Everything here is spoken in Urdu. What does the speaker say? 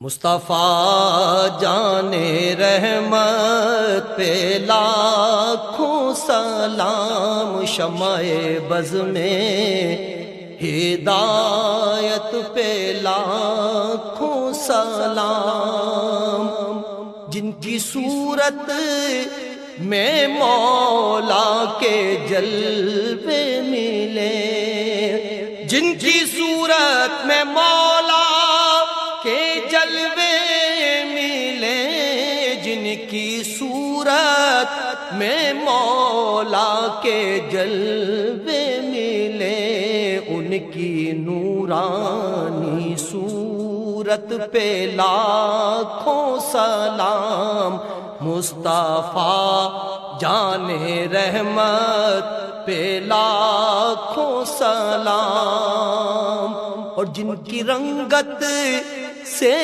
مصطفیٰ جان رحمت پہ لاکھوں سلام، شمع بز میں ہدایت پہ لاکھوں سلام، جن کی صورت میں مولا کے جلوے ملے، جن کی صورت میں مولا کے جلوے ملے، جن کی صورت میں مولا کے جلوے ملے، ان کی نورانی صورت پہ لاکھوں سلام، مصطفیٰ جان رحمت پہ لاکھوں سلام، اور جن کی رنگت سے